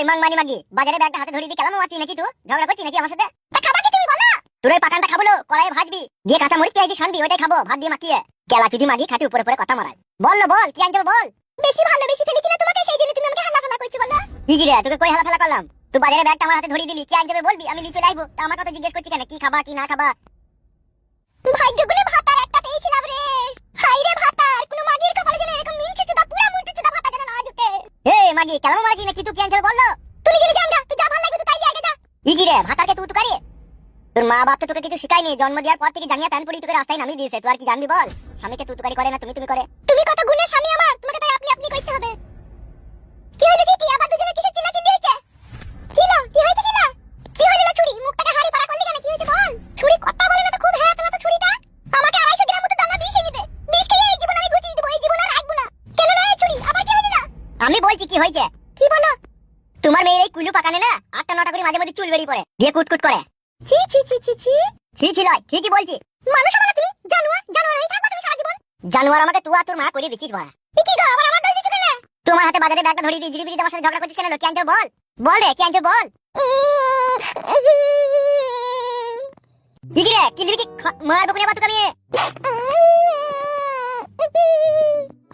মাংমানি মাগি বাজারে ব্যাগটা হাতে ধরিয়ে দিয়ে কেলামো আছিস নাকি? তুই ঝগড়া করছিস নাকি আমার সাথে? তা খাবা কি তুমি বলো? তোর ওই পাকানটা খাবো, কড়াইয়ে ভাজবি, দিয়ে কাঁচা মরিচ পেঁয়াজ দিয়ে শানবি, ওইটাই খাবো ভাত দিয়ে মাখিয়ে। কেলা চুদি মাগি খাটি উপরে উপরে কথা মারায়। বল বল কি আনতে বল। বেশি ভালোবেসে ফেলেছি না তোমাকে, সেই জন্য তুমি আমাকে হালা ফালা করছো বলো। কি রে তোকে কই হালা ফালা করলাম? তুই বাজারে ব্যাগটা আমার হাতে ধরিয়ে দিলি, কি আনতে বলবি, আমি নিয়ে চলে আইবো। তা আমার কথা জিজ্ঞেস করছিস কেন, কি খাবা কি না খাবা? ভাগ্য বলে ভাতার একটা পেয়েছিলাম রে। হাই রে ভাতার, কোন মাগির কপালে যেন এরকম মিনছে চুদা পুরা মুন্টু চুদা ভাতা যেন না জুটে। মাগি কেলামো মারাছিস নাকি? তুই কি আনতে বললো? তুই নিজে জানগা, তুই যা ভালো লাগবে তুই তাই আগে যা। কি রে ভাতারকে তুই কারি? তোর মা বাপ তো তোকে কিছু শিখায়নি, জন্ম দেওয়ার পর থেকে জানিয়া প্যান পরি তোকে রাস্তায় নামিয়ে দিয়েছে। তুই আর কি জানবি বল? স্বামীকে তুই করে না তুমি করে। তুমি কত গুণের স্বামী আমার, তোমাকে তাই আপনি করতে হবে। কি হলো কি আবার দুজনে কিসে চিল্লাচিল্লি হয়েছে? কি হয়েছে কি হলো ছুরি মুখটাকে হাড়ি পাড়া করলি কেন? কি হয়েছে বল? ছুরি কথা বলে না তো খুব হ্যাঁ তো ছুরিটা আমাকে 250 গ্রাম মতো দানা বিষ এনে দে। বিষ খেয়ে এই জীবন আমি গুছিয়ে দেব, এই জীবন আর রাখবো না। কেন রে ছুরি আবার কি হলো? আমি বলছি কি হয়েছে। কি বলো? তোমার মেয়ের এই কুলু পাকানে না 8টা 9টা করে মাঝে মাঝে চুল বেরিয়ে পড়ে, দিয়ে কুটকুট করে। ছি ছি ছি ছি ছি ছি ছি লয়, ঠিকই বলছি। মানুষ আমাকে তুমি জানোয়ার হয়ে থাকবা তুমি সারা জীবন। জানোয়ার আমাকে তুই আর তোর মা করে দিছিস বাড়া। কি গো আবার আমার দোষ দিছিস কেন? তোমার হাতে বাজারে ব্যাগটা ধরিয়ে দিয়ে জিরিবিরি আমার সাথে ঝগড়া করছিস কেন? কি আনতে বল, বল রে কি আনতে বল। কি রে কি লিবি কি মার বকুনি বাতু কামিয়ে।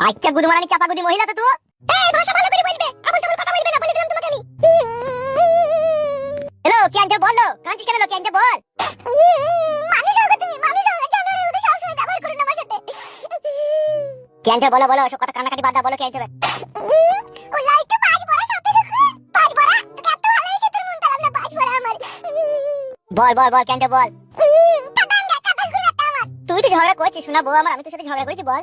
আচ্ছা গুদু মারানি চাপা গুদি মহিলা তো তুই। এই ভাষা ভালো করে বলবে, আমন তেমন কথা বলবে না, বলে দিলাম তোমাকে আমি। হ্যালো কি আনতে বলো, কাঁদছিস কেন? কি আনতে বল। মানুষ হবে তুমি, মানুষ হবে, জানোয়ারের মতো সব সময় ব্যবহার করো না আমার সাথে। কি আনতে বলো বলো, সব কথা কান্নাকাটি বাদ দাও, বলো কি আনতে হবে। ও লাইটটা পাঁচ বড়া সাথে রাখো, পাঁচ বড়া তোকে এত ভালো হয়েছে তোর মন তালাম না, পাঁচ বড়া আমার। বল কি আনতে বল। তুই তো ঝগড়া করছিস শোনা বউ আমার, আমি তোর সাথে ঝগড়া করেছি বল।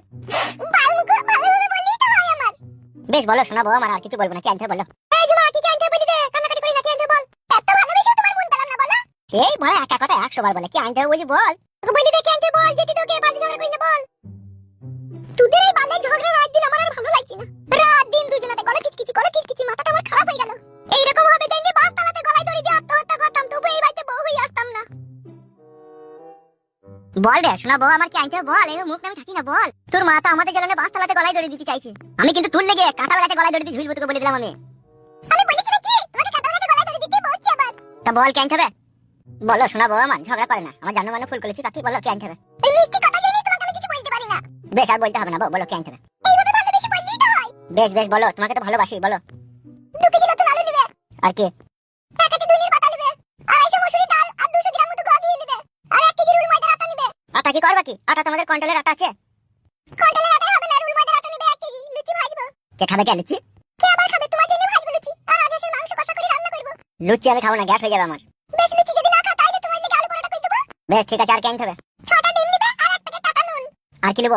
ভালোভাবে বললেই তো হয় আমার। বেশ বলো শোনা বউ আমার, আর কিছু বলবো না, কি আনতে বলো। এই জমা কি আনতে বলি রে, কান্নাকাটি করি না, কি আনতে বল। এত ভালোবেসে তোমার মন পেলাম না বলো। এই বড় একা কথা 100 বার বলে, কি আনতে বলি বল। তোকে বলি দে কি আনতে বল, যেটি তোকে বাজে ঝগড়া করি না বল। তোদের এই বালে ঝগড়া রাত দিন আমার আর ভালো লাগছে না। রাত দিন দুজনাতে গলা কিচকিচি মাথাটা আমার খারাপ হয়ে গেল। এইরকম হবে তাইলে বাসতলাতে গলায় দড়ি দিয়ে আত্মহত্যা করতাম, তবু এই বাড়িতে বউ হয়ে আসতাম না। বল রে শোনা বউ আমার, কি আনতে বল। এই মুখ নামে থাকি না বল। তোর মা তো আমাদের জ্বালানে বাসতলাতে গলায় দড়ি দিতে চাইছে, আমি কিন্তু তুল লেগে কাঁঠাল গাছে গলায় দড়ি দিয়ে ঝুলবো, তোকে বলে দিলাম আমি। আমি বলেছি নাকি তোমাকে কাঁঠাল গাছে গলায় দড়ি দিতে বলছি আবার। তা বল কি আনতে হবে বলো শোনা বউ আমার, ঝগড়া করে না, আমার জানো মানে ফুল করেছি কাকি, বলো কি আনতে হবে। এই মিষ্টি কথা জেনে তোমাকে আমি কিছু বলতে পারি না। বেশ আর বলতে হবে না, বলো কি আনতে হবে। এইভাবে ভালোবেসে বললেই তো হয়। বেশ বলো, তোমাকে তো ভালোবাসি, বলো। 2 কেজি নতুন আলু নেবে। আর কি? 1 কেজি দুধের পাতা নেবে, 250 মসুরি ডাল আর 200 গ্রাম মতো গোয়া ঘি নেবে, আর 1 কেজি রুল ময়দার আটা নেবে। আটা কি করবা কি? আটা তোমাদের কন্ট্রোলের আটা আছে। কন্ট্রোলের আটা হবে না, রুল ময়দার আটা নেবে 1 কেজি। লুচি ভাজবো। কে খাবে কে লুচি? কে আবার খাবে, তোমার জন্য ভাজবো লুচি, আর আদেশের মাংস কষা করে রান্না করব। লুচি আমি খাবো না, গ্যাস হয়ে যাবে আমার। বেশ লুচি যদি না খাও তাহলে তোমার লাগি আলু পরোটা করে দেব। বেশ ঠিক আছে, আর কি আনতে হবে? 6টা ডিম নেবে আর 1 প্যাকেট টাকা নুন। আর কি নেব?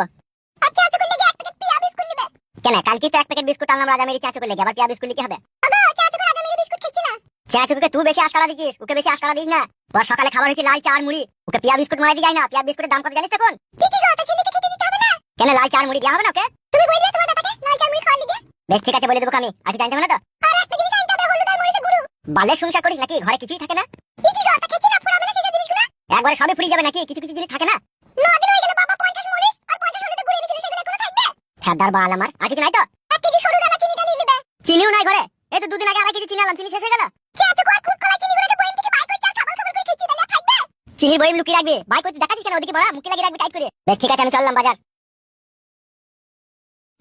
আচ্ছা করে লেগে 1 প্যাকেট পিয়া বিস্কুট নেবে। কেন কালকে তো 1 প্যাকেট বিস্কুট আনলাম রাজামেরি চাচু করে লেগে, আবার পিয়া বিস্কুট কি হবে? আগো চাচু করে রাজামেরি বিস্কুট খাচ্ছি না। চাচুকে তুই বেশি আশকারা দিছিস, ওকে বেশি আশকারা দিস না। ওর সকালে খাবার হয়েছে লাল চা আর মুড়ি, ওকে পিয়া বিস্কুট মারাই দিই না। পিয়া বিস্কুটের দাম কত জানিস এখন? ঠিকই গো, তা ছেলেকে খেতে দিতে হবে না? কেন লাল চা আর মুড়ি দেওয়া হবে না ওকে? তুমি বলবে তোমার বেটাকে লাল চা আর মুড়ি খাওয়া লিগে। বেশ ঠিক আছে বলে দেবো আমি, আর কি জানতে হবে না তো? আর একটা জিনিস আনতে হবে, হলুদ আর মরিচের গুঁড়ো। বালে সংসার করিস নাকি, ঘরে কিছুই থাকে না? ঠিকই গো, তা খেছি না ফুরাবে না সেই জিনিসগুলো? একবারে সবই ফুরিয়ে যাবে নাকি, কিছু জিনিস থাকে না? 9 দিন হয়ে গেল বাবা 50 মরিচ আর 50 হলুদের গুঁড়ো এনেছিল, সেগুলো এখনো থাকবে? ফেদার বাল আমার, আর কিছু নাই তো? 1 কেজি সরু দানা চিনি ডালি নেবে। চিনিও নাই ঘরে, এই তো 2 দিন আগে 2.5 কেজি চিনি আনলাম, চিনি শেষ হয়ে গেল। চাচু কত কুট কলা চিনি গুলোকে বইম থেকে বাই করে খাবার করে খেছি, ডালি থাকবে? চিনির বইম লুকিয়ে রাখবে, বাই করতে দেখাচ্ছিস কেন? ওদিকে বড়া মুখে লাগিয়ে রাখবি টাইট করে। বেশ ঠিক আছে আমি চললাম বাজার।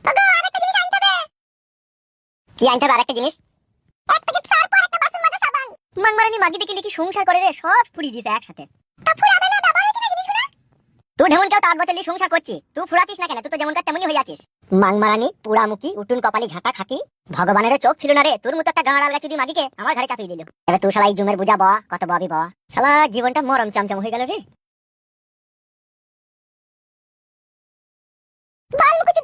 ওগো আরেকটা জিনিস আনতে হবে। কি আনতে হবে আরেকটা জিনিস? 1 প্যাকেট সার্ফ আর একটা বাসন মাজা সাবান। মাংমারানি মাগি দেখি লিখি সংসার করে রে, সব ফুরিয়ে দিতে একসাথে। তা ফুরাবে না, ব্যবহার হচ্ছে না জিনিসগুলো। তুই যেমন কেউ 8 বছর সংসার করছিস, তুই ফুরাতিস না কেন? তুই তো যেমন কার তেমনই হয়ে যাচ্ছিস। মাংমারানি পুরামুখী উটুন কপালি ঝাঁটা খাকি, ভগবানের চোখ ছিল না রে তোর মতো একটা গাঁড়া লাগা চুদি মাগিকে আমার ঘরে চাপিয়ে দিল। এবার তুই শালা এই জুমের বুঝা বয়া, কত ববি বয়া, শালা জীবনটা মরম চমচম হয়ে গেল রে। বাল মুকুচি